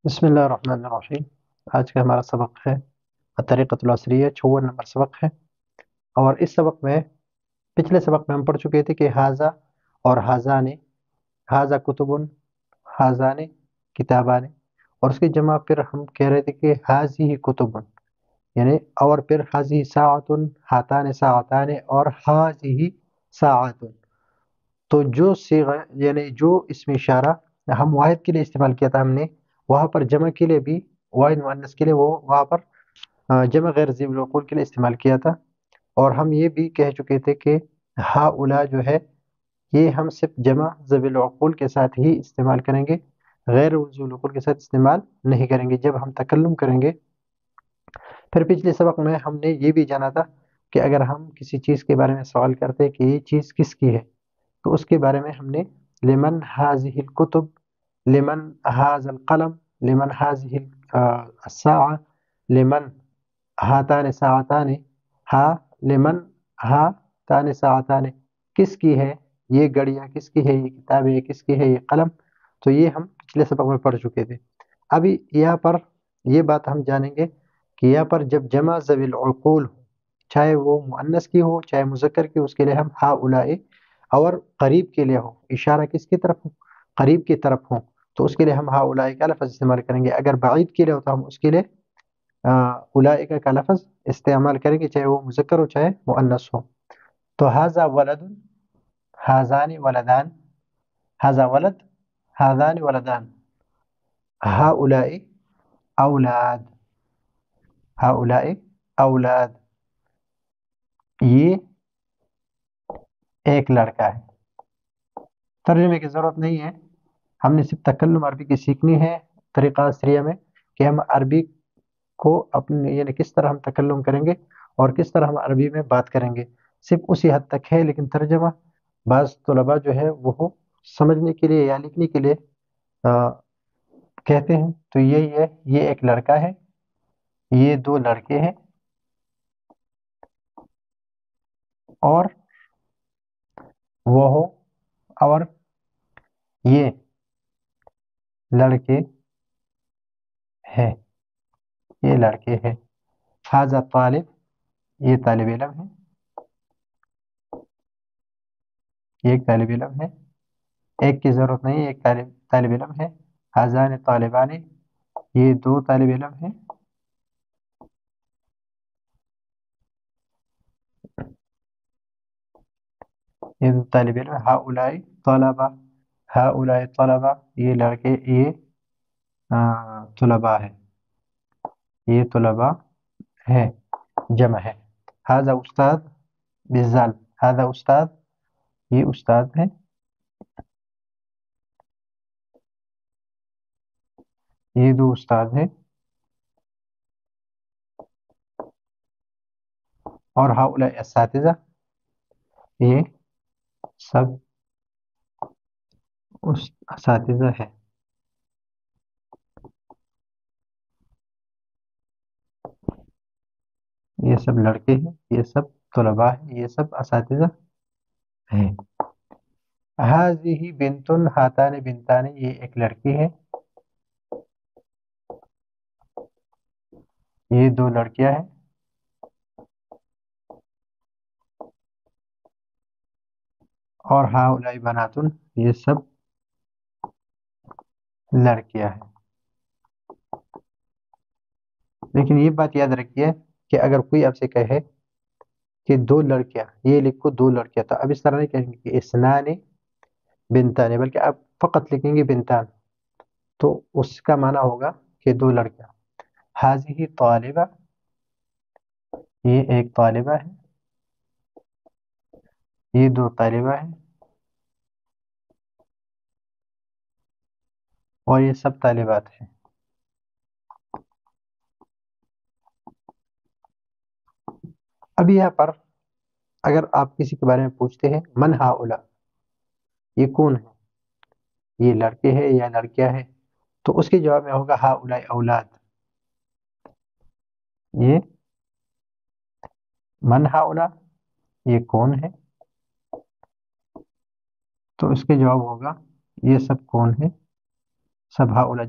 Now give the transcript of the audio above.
بسم اللہ الرحمن الرحیم۔ آج کا ہمارا سبق ہے الطریقۃ العصریہ، 54 نمبر سبق ہے۔ اور اس سبق میں پچھلے سبق میں ہم پڑھ چکے تھے کہ حاذا اور حاذان، حاذا کتبن، حاذان کتابان، اور اس کی جمع پھر ہم کہہ رہے تھے کہ حاذی کتبن، یعنی اور پھر حاذی ساعتن، ہاتان ساعتان، اور حاذی ساعتن۔ تو جو صیغہ یعنی جو اسم اشارہ ہم واحد کے لیے استعمال کیا تھا، ہم نے وہاں پر جمع کے لیے بھی، واحد مؤنث کے لیے وہ وہاں پر جمع غیر ذی العقول کے لیے استعمال کیا تھا۔ اور ہم یہ بھی کہہ چکے تھے کہ ہا اولا جو ہے یہ ہم صرف جمع ذوی العقول کے ساتھ ہی استعمال کریں گے، غیر ذوی العقول کے ساتھ استعمال نہیں کریں گے جب ہم تکلم کریں گے۔ پھر پچھلے سبق میں ہم نے یہ بھی جانا تھا کہ اگر ہم کسی چیز کے بارے میں سوال کرتے ہیں کہ یہ چیز کس کی ہے، تو اس کے بارے میں ہم نے لمن هذه الكتب، لمن هذا القلم، لمن هذه الساعة، لمن هاتان ساعتان، ہا لمن ہاتان ساعتان، کس کی ہے یہ گھڑیاں، کس کی ہے یہ کتابیں، کس کی ہے یہ قلم۔ تو یہ ہم پچھلے سبق میں پڑھ چکے تھے۔ ابھی یہاں پر یہ بات ہم جانیں گے کہ یہاں پر جب جمع ذوی العقول ہو، چاہے وہ مؤنث کی ہو چاہے مذکر کی، اس کے لیے ہم ہا اولائے، اور قریب کے لیے ہو، اشارہ کس کی طرف ہو؟ قریب کی طرف ہو، تو اس کے لیے ہم ہا اولائے کا لفظ استعمال کریں گے۔ اگر بعید کے لیے ہو تو ہم اس کے لیے اولائے کا لفظ استعمال کریں گے، چاہے وہ مذکر ہو چاہے مؤنث ہو۔ تو ھذا ولد، ھذان ولدان، ھذا ولد، ھذان ولدان، ہؤلاء اولاد، ہؤلاء اولاد، یہ ایک لڑکا ہے۔ ترجمے کی ضرورت نہیں ہے، ہم نے صرف تکلم عربی کی سیکھنی ہے طریقہ عصریہ میں، کہ ہم عربی کو اپنے یعنی کس طرح ہم تکلم کریں گے اور کس طرح ہم عربی میں بات کریں گے، صرف اسی حد تک ہے۔ لیکن ترجمہ بعض طلباء جو ہے وہ سمجھنے کے لیے یا لکھنے کے لیے کہتے ہیں، تو یہی ہے، یہ ایک لڑکا ہے، یہ دو لڑکے ہیں، اور وہ ہو، اور یہ لڑکے ہیں، یہ لڑکے ہیں۔ ھذا طالب، یہ طالب علم ہے، یہ ایک طالب علم ہے، ایک کی ضرورت نہیں ہے، ایک طالب علم ہے۔ ھذان طالبان، یہ دو طالب علم ہیں، یہ دو طالب علم۔ ہؤلاء طلبہ، ہؤلاء طلبہ، یہ لڑکے، یہ طلباء ہے، یہ طلباء ہے، جمع ہے۔ ھذا استاد بالذال، ھذا استاد، یہ استاد ہے، یہ دو استاد ہیں۔ اور ہؤلاء اساتذہ، یہ سب اساتذہ ہے۔ یہ سب لڑکے ہیں، یہ سب طلباء ہیں، یہ سب اساتذہ ہیں۔ ھذہ بنت، ہاتان بنتان، یہ ایک لڑکی ہے، یہ دو لڑکیاں ہیں۔ اور ہؤلاء بنات، یہ سب لڑکیاں ہیں۔ لیکن یہ بات یاد رکھیے کہ اگر کوئی آپ سے کہے کہ دو لڑکیاں، یہ لکھو دو لڑکیاں، تو اب اس طرح نہیں کہیں گے کہ اسنان بنتان، بلکہ آپ فقط لکھیں گے بنتان، تو اس کا معنی ہوگا کہ دو لڑکیاں۔ ھذہ طالبہ، یہ ایک طالبہ ہے، یہ دو طالبہ ہیں، اور یہ سب طالبات ہیں۔ اب یہاں پر اگر آپ کسی کے بارے میں پوچھتے ہیں من ہؤلاء، یہ کون ہے، یہ لڑکے ہیں یا لڑکیاں ہیں، تو اس کے جواب میں ہوگا ہؤلاء اولاد۔ یہ من ہؤلاء، یہ کون ہے، تو اس کے جواب ہوگا یہ سب کون ہے، سب ہؤلاء